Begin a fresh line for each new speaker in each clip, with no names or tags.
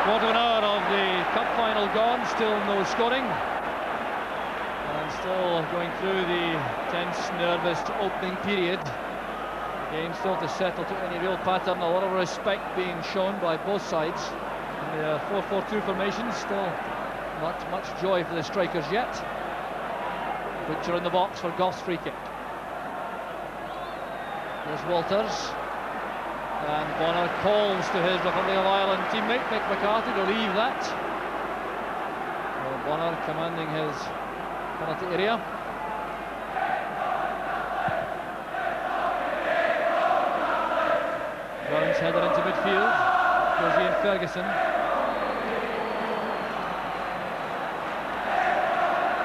Quarter of an hour of the cup final gone, still no scoring. And still going through the tense, nervous opening period. The game still to settle to any real pattern. A lot of respect being shown by both sides. In the 4-4-2 formation, still not much joy for the strikers yet. Butcher in the box for Goff's free kick. There's Walters. And Bonner calls to his Republic of Ireland teammate Mick McCarthy to leave that. Well, Bonner commanding his penalty area. Brown's headed into midfield. Goes Ian Ferguson.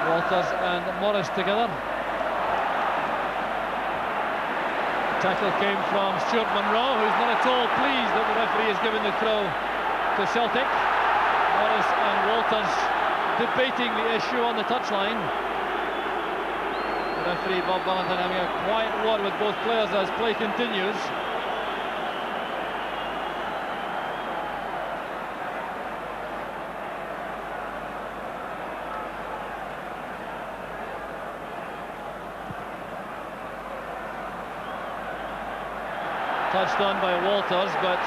Walters and Morris together. Tackle came from Stuart Munro, who's not at all pleased that the referee has given the throw to Celtic. Morris and Walters debating the issue on the touchline. The referee Bob Valentine having a quiet word with both players as play continues. Touched on by Walters, but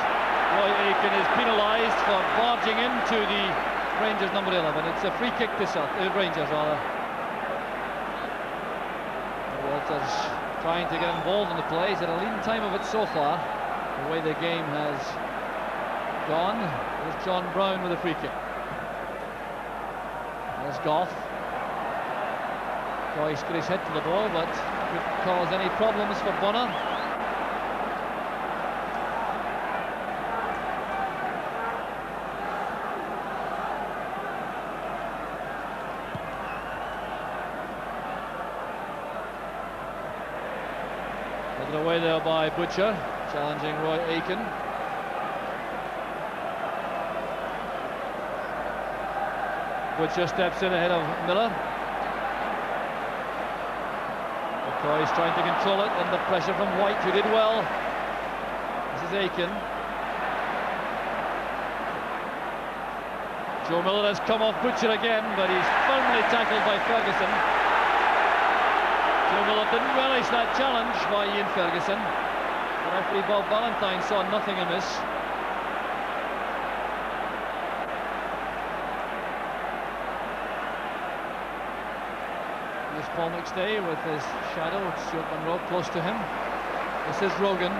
Roy Aitken is penalised for barging into the Rangers number 11. It's a free kick to Rangers, rather. Walters trying to get involved in the play. He's had a lean time of it so far, the way the game has gone. There's John Brown with a free kick. There's Goff. Joyce got his head to the ball, but couldn't cause any problems for Bonner. Away there by Butcher, challenging Roy Aitken. Butcher steps in ahead of Miller. McCoy's trying to control it under pressure from White, who did well. This is Aitken. Joe Miller has come off Butcher again, but he's firmly tackled by Ferguson. Joe Miller didn't relish that challenge by Ian Ferguson. The referee Bob Valentine saw nothing amiss. Here's Paul McStay with his shadow, Stuart Munro close to him. This is Rogan.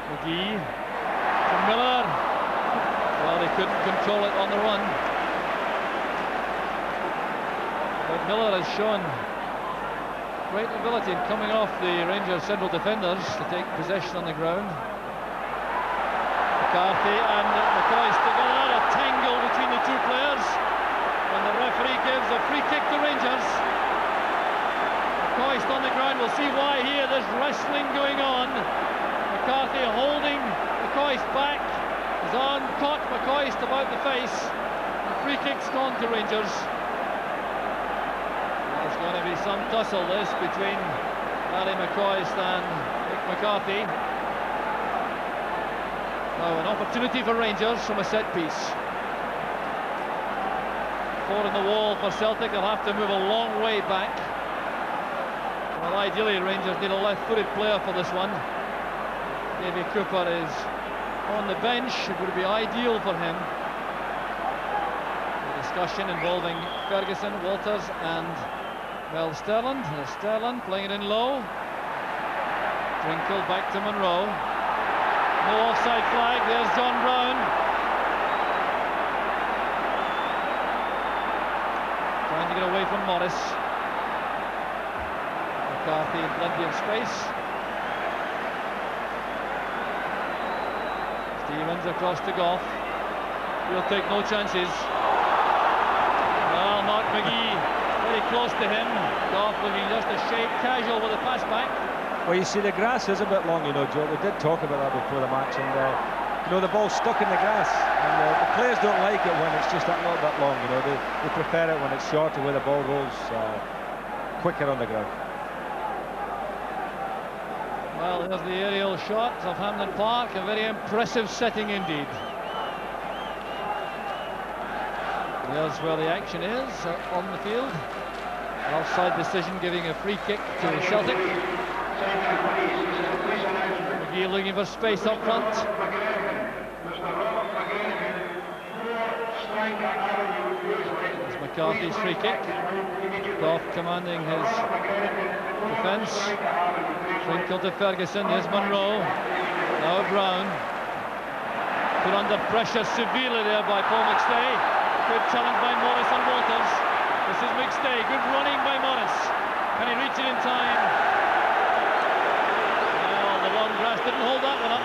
McGee to Miller. Well, they couldn't control it on the run. But Miller has shown great ability in coming off the Rangers central defenders to take possession on the ground. McCarthy and McCoy together, a tangle between the two players, and the referee gives a free kick to Rangers. McCoy on the ground, we'll see why here. There's wrestling going on. McCarthy holding McCoy's back. His arm caught McCoy about the face. The free kick's gone to Rangers. There's going to be some tussle this between Larry McCoist and Mick McCarthy. Now an opportunity for Rangers from a set piece. 4 in the wall for Celtic. They'll have to move a long way back. Well, ideally Rangers need a left-footed player for this one. Davy Cooper is on the bench. It would be ideal for him. The discussion involving Ferguson, Walters and Mel Sterland. Sterland playing it in low. Drinkle back to Munro. No offside flag. There's John Brown. Trying to get away from Morris. McCarthy in plenty of space. Stevens across to Goff. He'll take no chances. Well, Mark McGee very close to him. Goff looking just a shade casual with a pass back.
Well, you see, the grass is a bit long, you know, Joe. We did talk about that before the match, and you know, the ball's stuck in the grass, and the players don't like it when it's just that little bit long. You know, they prefer it when it's shorter, where the ball rolls quicker on the ground.
Well, there's the aerial shot of Hampden Park, a very impressive setting indeed. There's where the action is, on the field. Offside decision giving a free kick to Celtic. McGee looking for space up front. It's McCarthy's free kick. Goff commanding his defence. Twinkle to Ferguson. Here's Monroe. Now Brown. Put under pressure severely there by Paul McStay. Good challenge by Morris and Walters. This is McStay. Good running by Morris. Can he reach it in time? Well, the long grass didn't hold that one up.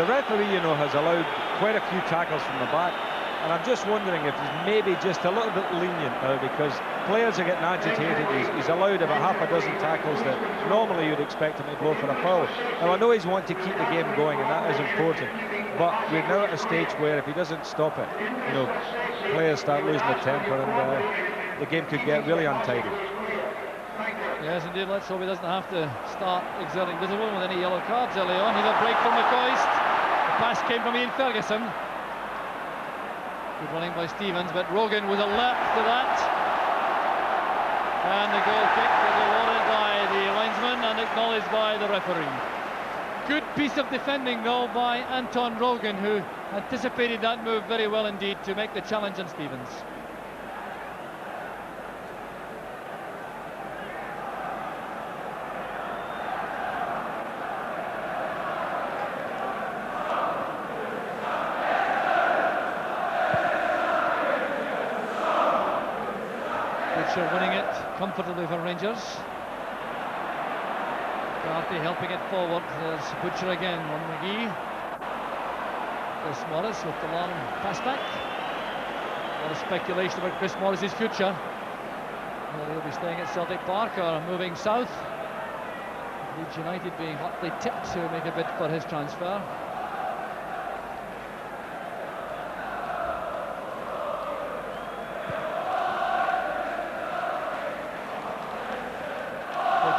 The referee, you know, has allowed quite a few tackles from the back. And I'm just wondering if he's maybe just a little bit lenient now, because players are getting agitated. He's allowed about half a dozen tackles that normally you'd expect him to go for a foul. Now, I know he's wanting to keep the game going, and that is important. But we're now at a stage where if he doesn't stop it, you know, players start losing their temper, and the game could get really untidy.
Yes, indeed. Let's hope he doesn't have to start exerting discipline with any yellow cards early on. Here's a break from McCoist. The pass came from Ian Ferguson. Good running by Stevens, but Rogan was alert to that. And the goal kick was awarded by the linesman and acknowledged by the referee. Good piece of defending, though, by Anton Rogan, who anticipated that move very well indeed to make the challenge on Stevens. Winning it comfortably for Rangers. McCarthy helping it forward. There's Butcher again on McGee. Chris Morris with the long pass back. A lot of speculation about Chris Morris's future. Whether he'll be staying at Celtic Park or moving south. Leeds United being hotly tipped to make a bid for his transfer.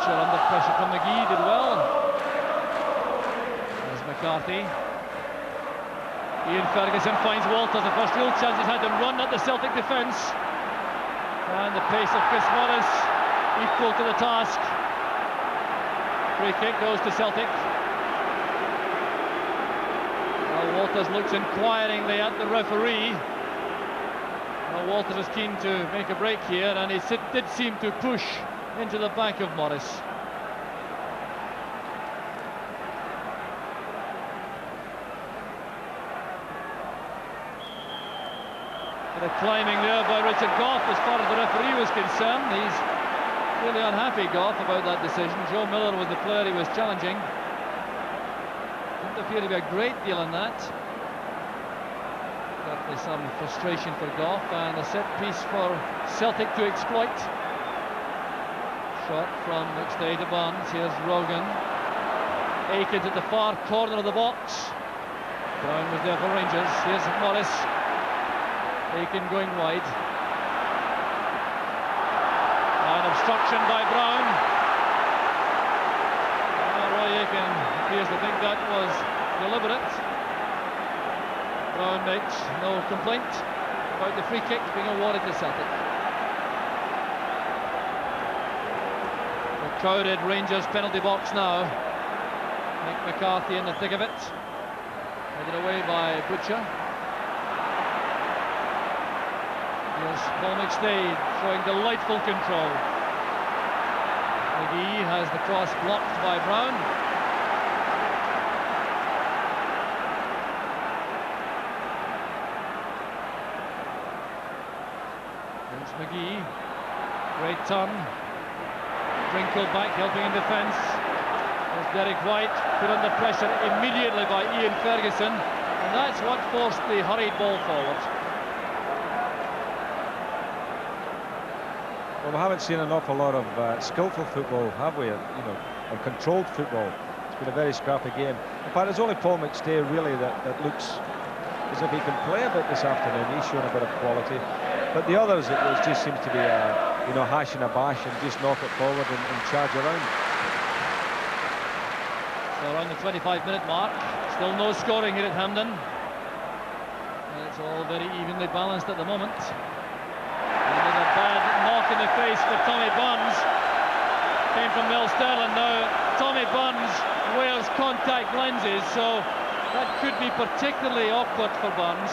Under pressure from McGee, did well. There's McCarthy. Ian Ferguson finds Walters. The first real chance he's had to run at the Celtic defence. And the pace of Chris Morris equal to the task. Free kick goes to Celtic. Well, Walters looks inquiringly at the referee. Well, Walters is keen to make a break here, and he did seem to push into the back of Morris. Bit of climbing there by Richard Goff as far as the referee was concerned. He's really unhappy, Goff, about that decision. Joe Miller was the player he was challenging. Didn't appear to be a great deal in that. Certainly some frustration for Goff, and a set piece for Celtic to exploit. Shot from McStay to Barnes. Here's Rogan. Aikens at the far corner of the box. Brown was there for Rangers. Here's Morris. Aiken going wide. An obstruction by Brown. Roy Aiken appears to think that was deliberate. Brown makes no complaint about the free kick being awarded to Celtic. Crowded Rangers penalty box now. Nick McCarthy in the thick of it. Headed away by Butcher. Here's Paul McStay showing delightful control. McGee has the cross blocked by Brown. There's McGee. Great turn. Drinkle back, helping in defence. There's Derek White, put under pressure immediately by Ian Ferguson, and that's what forced the hurried ball forward.
Well, we haven't seen an awful lot of skillful football, have we? You know, or controlled football. It's been a very scrappy game. In fact, it's only Paul McStay really that looks as if he can play a bit this afternoon. He's shown a bit of quality. But the others, it just seems to be you know, hash and a bash and just knock it forward and charge around.
So around the 25-minute mark, still no scoring here at Hampden. And it's all very evenly balanced at the moment. Another bad knock in the face for Tommy Burns. Came from Mel Sterling. Now Tommy Burns wears contact lenses, so that could be particularly awkward for Burns.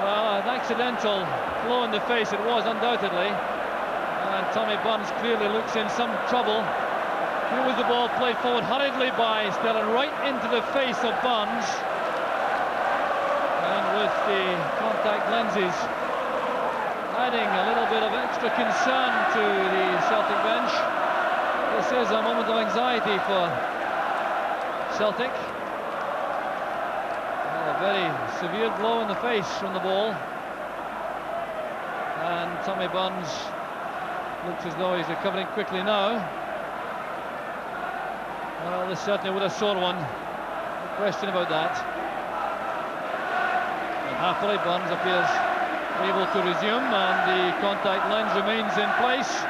Well, an accidental blow in the face it was, undoubtedly. And Tommy Burns clearly looks in some trouble. Here was the ball played forward hurriedly by Sterling, right into the face of Burns. And with the contact lenses adding a little bit of extra concern to the Celtic bench, this is a moment of anxiety for Celtic. A very severe blow in the face from the ball. And Tommy Burns looks as though he's recovering quickly now. Well, this certainly was a sore one, no question about that. And happily Burns appears able to resume, and the contact lens remains in place.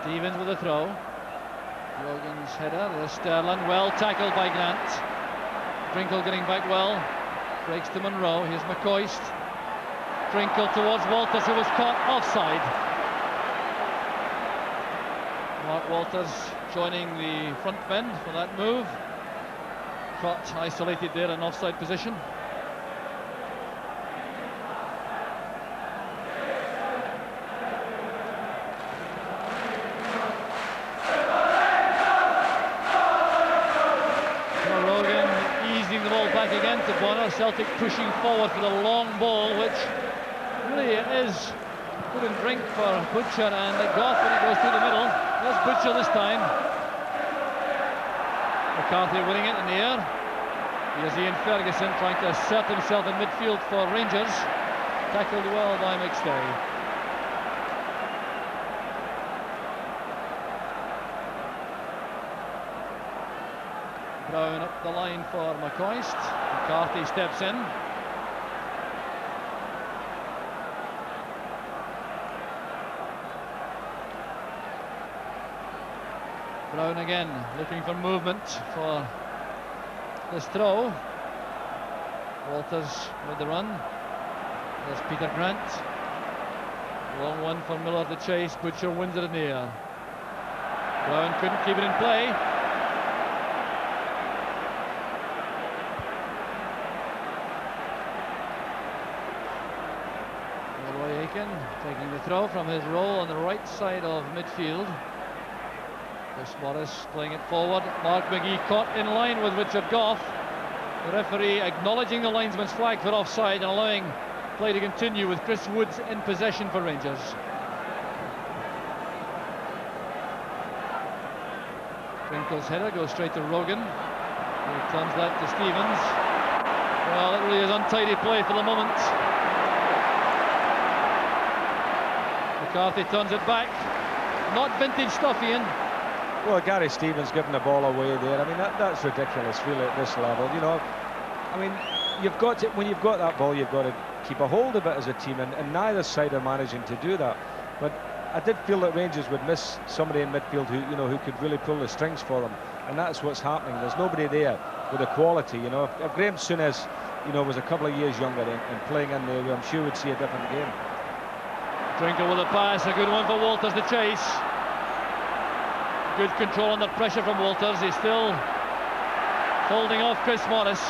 Stevens with a throw. Rogan's header, there's Sterling, well tackled by Grant. Drinkle getting back well, breaks to Monroe. Here's McCoist. Drinkle towards Walters, who was caught offside. Mark Walters joining the front men for that move. Caught isolated there in offside position. Again to Bonner. Celtic pushing forward for the long ball, which really is put in drink for Butcher and Goff when it goes through the middle. There's Butcher this time. McCarthy winning it in the air. Here's Ian Ferguson trying to assert himself in midfield for Rangers. Tackled well by McStay. Brown up the line for McCoist. McCarthy steps in. Brown again looking for movement for this throw. Walters with the run. There's Peter Grant. Long one for Miller to chase. Butcher wins it in the air. Brown couldn't keep it in play. Taking the throw from his role on the right side of midfield. Chris Morris playing it forward. Mark McGee caught in line with Richard Goff. The referee acknowledging the linesman's flag for offside and allowing play to continue with Chris Woods in possession for Rangers. Trinkle's header goes straight to Rogan. He returns that to Stevens. Well, it really is untidy play for the moment. McCarthy turns it back. Not vintage stuff, Ian.
Well, Gary Stevens giving the ball away there. I mean, that's ridiculous, really, at this level. You know, I mean, you've got to, when you've got that ball, you've got to keep a hold of it as a team, and neither side are managing to do that. But I did feel that Rangers would miss somebody in midfield who, you know, who could really pull the strings for them, and that's what's happening. There's nobody there with the quality. You know, if Graham Souness, you know, was a couple of years younger and playing in there, I'm sure we'd see a different game.
Drinkle with a pass, a good one for Walters to chase. Good control under pressure from Walters. He's still holding off Chris Morris.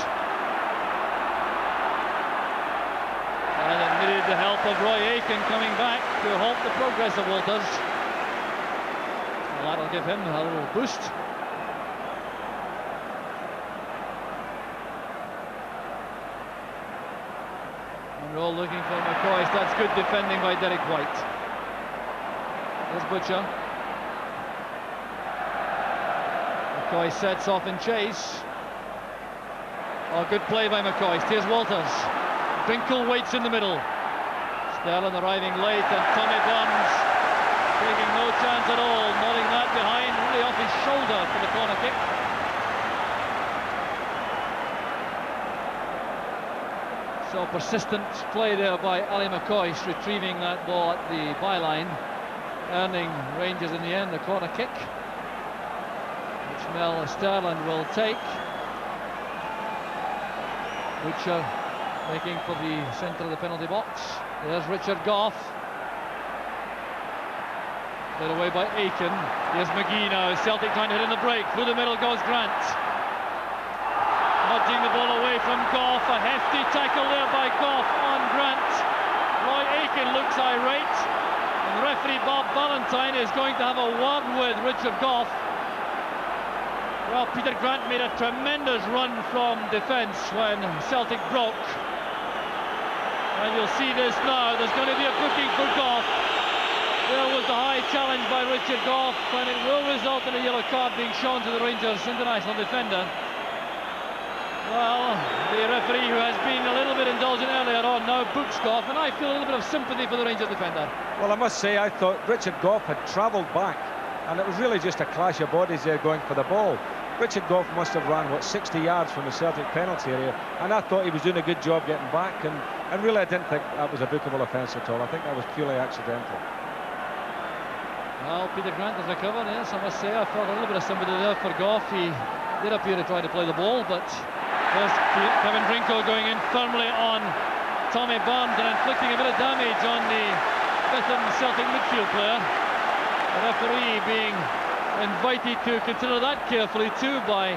And it needed the help of Roy Aitken coming back to halt the progress of Walters. Well, that'll give him a little boost. Monroe looking for McCoist. That's good defending by Derek White. There's Butcher. McCoist sets off in chase. Oh, good play by McCoist. Here's Walters. Drinkle waits in the middle. Sterling arriving late, and Tommy Burns taking no chance at all, nodding that behind, really off his shoulder for the corner kick. So persistent play there by Ali McCoist, retrieving that ball at the byline. earning Rangers in the end a corner kick, which Mel Sterland will take. Butcher making for the centre of the penalty box. There's Richard Gough. Led away by Aiken. Here's McGee now. Celtic trying to hit in the break. Through the middle goes Grant. Nudging the ball away from Gough. A hefty tackle there by Gough on Grant. Roy Aiken looks irate. And referee Bob Ballantyne is going to have a word with Richard Gough. Well, Peter Grant made a tremendous run from defence when Celtic broke. And you'll see this now. There's going to be a booking for Gough. There was the high challenge by Richard Gough, and it will result in a yellow card being shown to the Rangers international defender. Well, the referee, who has been a little bit indulgent earlier on, now books Gough, and I feel a little bit of sympathy for the Rangers defender. Well,
I must say, I thought Richard Gough had travelled back, and it was really just a clash of bodies there going for the ball. Richard Gough must have ran, 60 yards from the Celtic penalty area, and I thought he was doing a good job getting back, and really I didn't think that was a bookable offence at all. I think that was purely accidental.
Well, Peter Grant has recovered, yes, I must say. I felt a little bit of sympathy there for Gough. He did appear to try to play the ball, but there's Kevin Drinkle going in firmly on Tommy Burns and inflicting a bit of damage on the veteran Celtic midfield player. The referee being invited to consider that carefully too by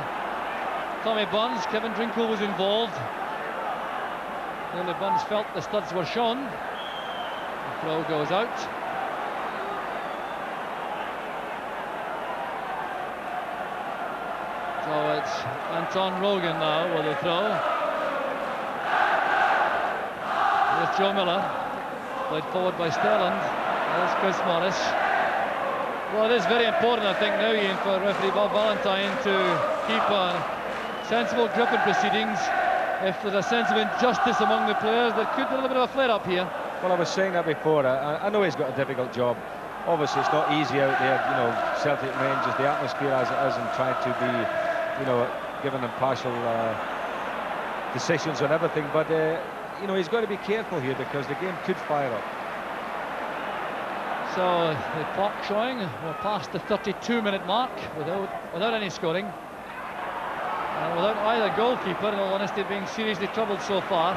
Tommy Burns. Kevin Drinkle was involved. Clearly Burns felt the studs were shown. The throw goes out. So it's Anton Rogan now with the throw. There's Joe Miller, played forward by Sterland. There's Chris Morris. Well, it is very important, I think, now, Ian, for referee Bob Ballantyne to keep a sensible grip in proceedings. If there's a sense of injustice among the players, there could be a little bit of a flare-up here.
Well, I was saying that before. I know he's got a difficult job. Obviously, it's not easy out there, Celtic Rangers, the atmosphere as it is, and trying to be, given impartial decisions on everything. But, he's got to be careful here because the game could fire up.
So the clock showing we're past the 32-minute mark without any scoring, and without either goalkeeper, in all honesty, being seriously troubled so far.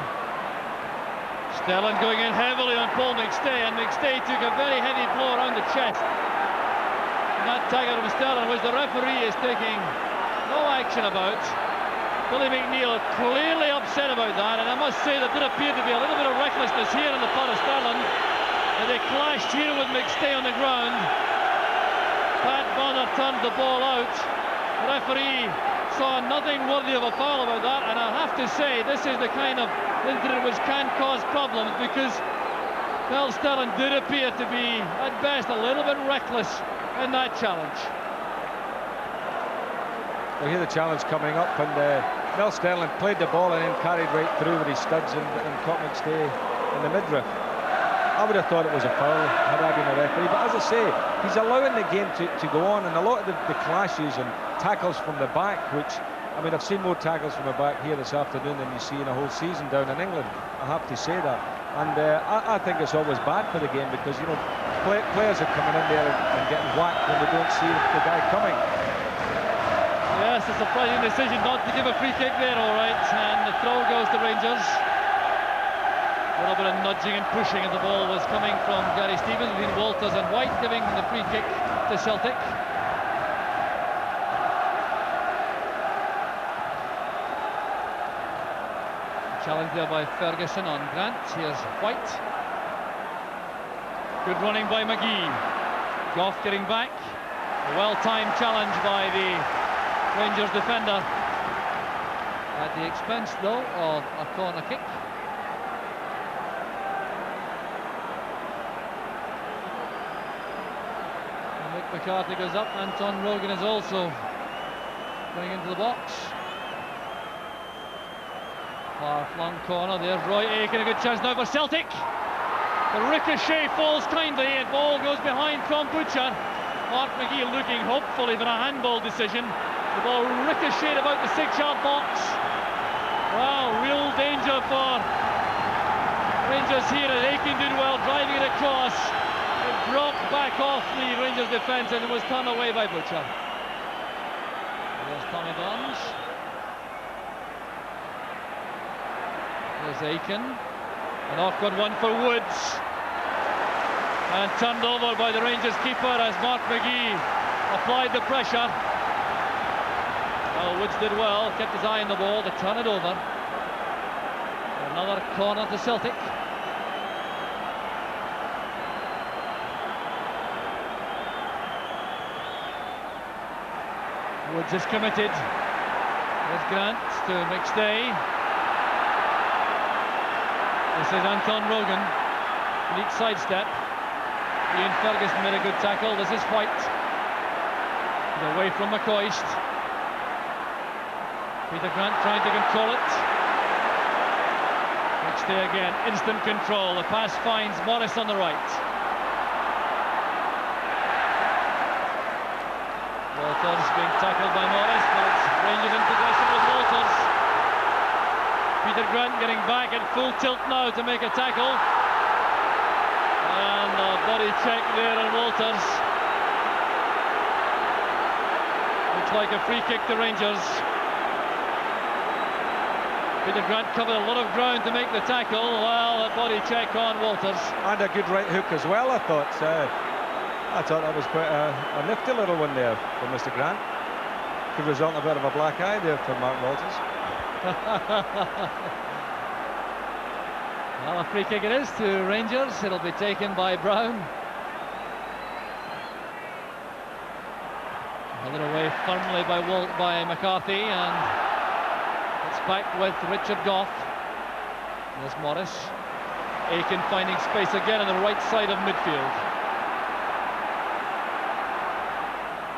Sterling going in heavily on Paul McStay, and McStay took a very heavy blow around the chest. And that tag out of Sterling, which the referee is taking no action about. Billy McNeil clearly upset about that, and I must say there did appear to be a little bit of recklessness here on the part of Sterling. And they clashed here with McStay on the ground. Pat Bonner turned the ball out. The referee saw nothing worthy of a foul about that, and I have to say this is the kind of incident which can cause problems, because Mel Sterling did appear to be at best a little bit reckless in that challenge.
We hear the challenge coming up, and Mel Sterling played the ball and then carried right through with his studs and caught McStay in the midriff. I would have thought it was a foul had I been a referee, but as I say, he's allowing the game to go on, and a lot of the clashes and tackles from the back, which, I mean, I've seen more tackles from the back here this afternoon than you see in a whole season down in England, I have to say that. And I think it's always bad for the game, because, players are coming in there and getting whacked when they don't see the guy coming.
Yes, a surprising decision not to give a free kick there, all right, and the throw goes to Rangers. A little bit of nudging and pushing, and the ball was coming from Gary Stevens between Walters and White, giving the free kick to Celtic. Challenge there by Ferguson on Grant. Here's White. Good running by McGee. Gough getting back. A well-timed challenge by the Rangers defender. At the expense, though, of a corner kick. McCarthy goes up. Anton Rogan is also going into the box. Far flung corner. There's Roy Aiken, a good chance now for Celtic. The ricochet falls kindly, and ball goes behind from Butcher. Mark McGee looking hopefully for a handball decision. The ball ricocheted about the 6-yard box. Wow, real danger for Rangers here, and Aiken did well driving it across. It dropped back off the Rangers defence and it was turned away by Butcher. There's Tommy Burns. There's Aiken. An awkward one for Woods. And turned over by the Rangers keeper as Mark McGee applied the pressure. Well, Woods did well, kept his eye on the ball to turn it over. Another corner to Celtic. Woods is committed. There's Grant to McStay. This is Anton Rogan. Neat sidestep. Ian Ferguson made a good tackle. This is White. He's away from McCoist. Peter Grant trying to control it. McStay again. Instant control. The pass finds Morris on the right. Walters being tackled by Morris, but Rangers in possession with Walters. Peter Grant getting back at full tilt now to make a tackle. And a body check there on Walters. Looks like a free kick to Rangers. Peter Grant covered a lot of ground to make the tackle. Well, a body check on Walters.
And a good right hook as well, I thought. I thought that was quite a nifty little one there for Mr. Grant. Could result in a bit of a black eye there for Mark Walters.
Well, a free kick it is to Rangers. It'll be taken by Brown. Held away firmly by McCarthy, and it's back with Richard Goff. There's Morris. Aiken finding space again on the right side of midfield.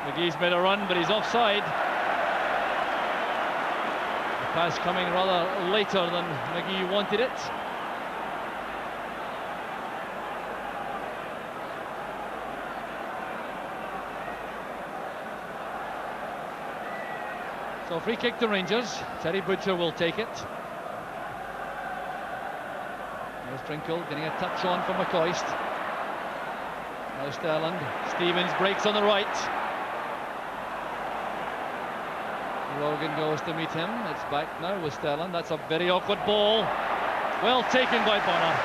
McGee's made a run, but he's offside. The pass coming rather later than McGee wanted it. So free kick to Rangers. Terry Butcher will take it. There's Trinkle getting a touch on from McCoist. Now Sterland. Stevens breaks on the right. Rogan goes to meet him. It's back now with Sterland. That's a very awkward ball. Well taken by Bonner.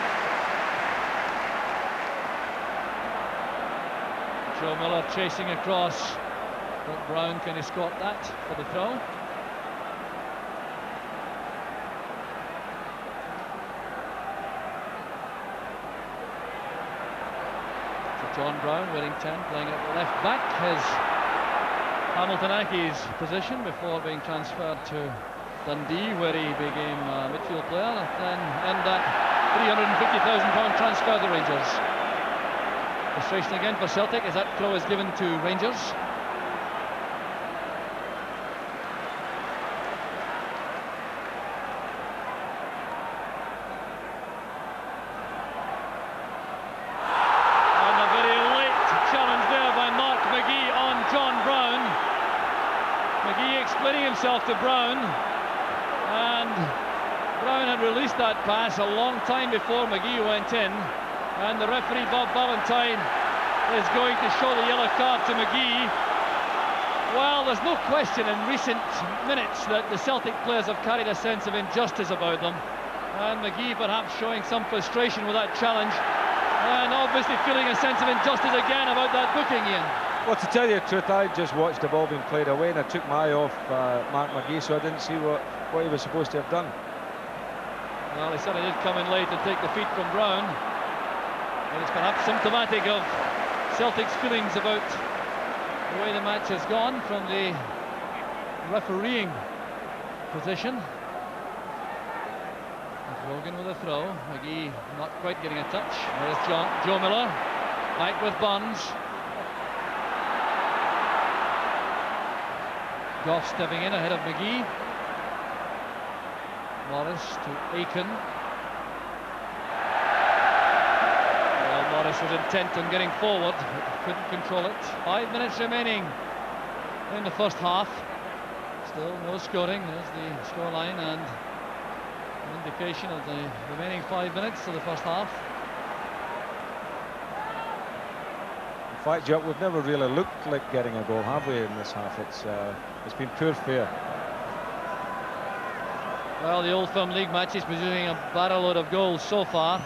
Joe Miller chasing across. But Brown can escort that for the throw. So John Brown, wearing 10, playing at left back. His Hamilton Accies position before being transferred to Dundee, where he became a midfield player, and then end that £350,000 transfer to Rangers. Frustration again for Celtic as that throw is given to Rangers. And a very late challenge there by Mark McGee on John Brown. McGee explaining himself to Brown, and Brown had released that pass a long time before McGee went in, and the referee Bob Ballantyne is going to show the yellow card to McGee. Well, there's no question in recent minutes that the Celtic players have carried a sense of injustice about them, and McGee perhaps showing some frustration with that challenge, and obviously feeling a sense of injustice again about that booking, Ian.
Well, to tell you the truth, I just watched the ball being played away and I took my eye off Mark McGee, so I didn't see what he was supposed to have done.
Well, he certainly did come in late to take the feet from Brown. And it's perhaps symptomatic of Celtic's feelings about the way the match has gone from the refereeing position. Rogan with a throw. McGee not quite getting a touch. There's Joe Miller. Back with Burns. Goff stepping in ahead of McGee. Morris to Aiken. Well, Morris was intent on getting forward, but couldn't control it. 5 minutes remaining in the first half. Still no scoring. There's the scoreline and an indication of the remaining 5 minutes of the first half.
fact, Joe, we've never really looked like getting a goal, have we, in this half? It's been poor fare.
Well, the Old Firm League matches producing a barrel load of goals so far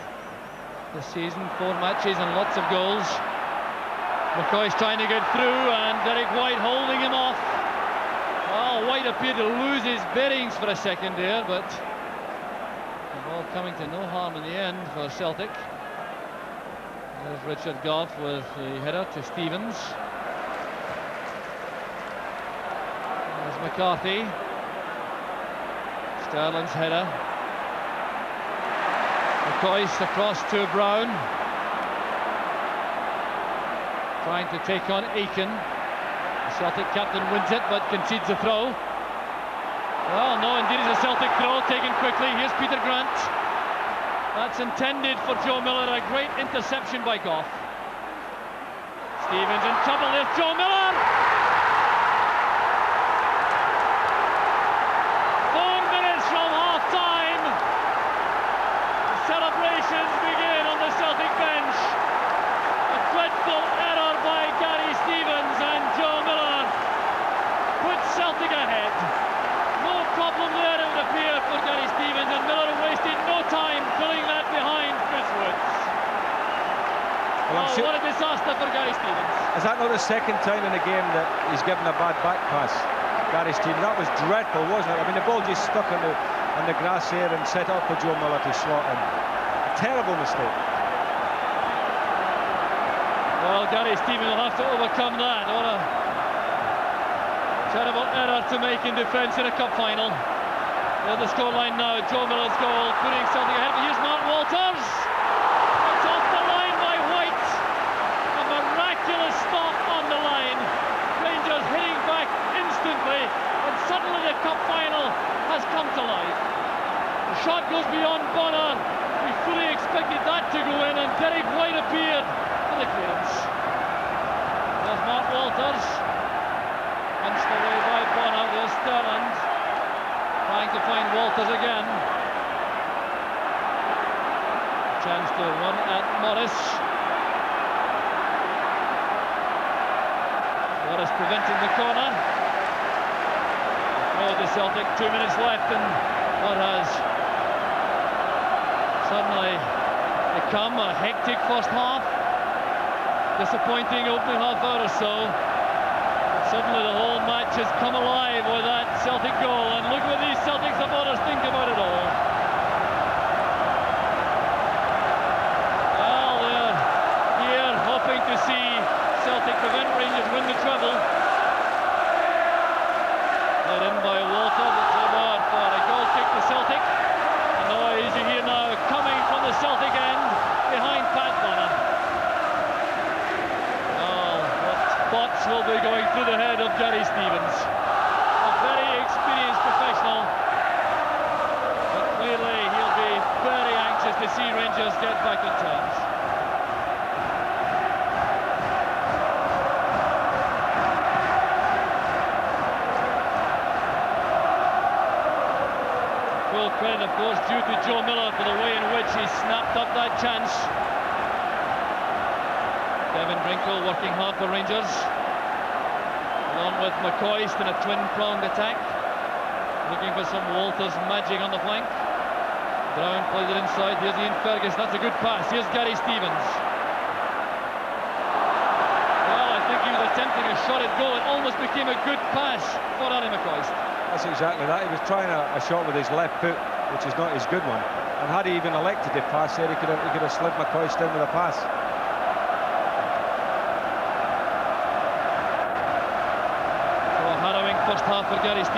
this season. 4 matches and lots of goals. McCoy's trying to get through, and Derek White holding him off. Well, White appeared to lose his bearings for a second there, but the ball coming to no harm in the end for Celtic. There's Richard Goff with the header to Stevens. There's McCarthy. Sterling's header. McCoy's across to Brown. Trying to take on Aiken. The Celtic captain wins it but concedes a throw. Well, no, indeed it's a Celtic throw taken quickly. Here's Peter Grant. That's intended for Joe Miller. A great interception by Goff. Stevens in trouble. There's Joe Miller. 4 minutes from half-time. The celebrations begin on the Celtic bench. A dreadful error by Gary Stevens, and Joe Miller puts Celtic ahead. No problem there, it would appear, for Gary Stevens, and Miller wasted no time filling that behind Chris Woods.
Well,
oh, what a disaster for Gary Stevens.
Is that not the second time in the game that he's given a bad back pass, Gary Stevens? That was dreadful, wasn't it? I mean, the ball just stuck on the grass there and set up for Joe Miller to slot in. A terrible mistake.
Well, Gary Stevens will have to overcome that. What a terrible error to make in defence in a cup final. There's the scoreline now. Joe Miller's goal putting Celtic ahead. But here's Mark Walters. It's off the line by White. A miraculous stop on the line. Rangers hitting back instantly, and suddenly the cup final has come to life. The shot goes beyond Bonner. We fully expected that to go in, and Derek White appeared for the clearance. There's Mark Walters. Punched away by Bonner. There's Sterling trying to find Walters again. Chance to run at Morris. Morris preventing the corner. Oh, the Celtic, 2 minutes left, and what has suddenly become a hectic first half. Disappointing opening half hour or so. Suddenly the whole match has come alive with that Celtic goal, and look what these Celtic supporters think about it all. Well, they're here hoping to see Celtic prevent Rangers win the treble. Led in by Walter, that's a word for a goal kick to Celtic. The noise you hear now coming from the Celtic end behind Pat Bonner. Thoughts will be going through the head of Gary Stevens, a very experienced professional, but clearly he'll be very anxious to see Rangers get back on terms. Full credit, of course, due to Joe Miller for the way in which he snapped up that chance. Kevin Drinkle working hard for Rangers, along with McCoist in a twin-pronged attack, looking for some Walters magic on the flank. Brown plays it inside. Here's Ian Fergus. That's a good pass. Here's Gary Stevens. Well, I think he was attempting a shot at goal. It almost became a good pass for Andy McCoist.
That's exactly that. He was trying a shot with his left foot, which is not his good one. And had he even elected to pass there, he could have slid McCoist in with a pass.
First half for Gary Stevens.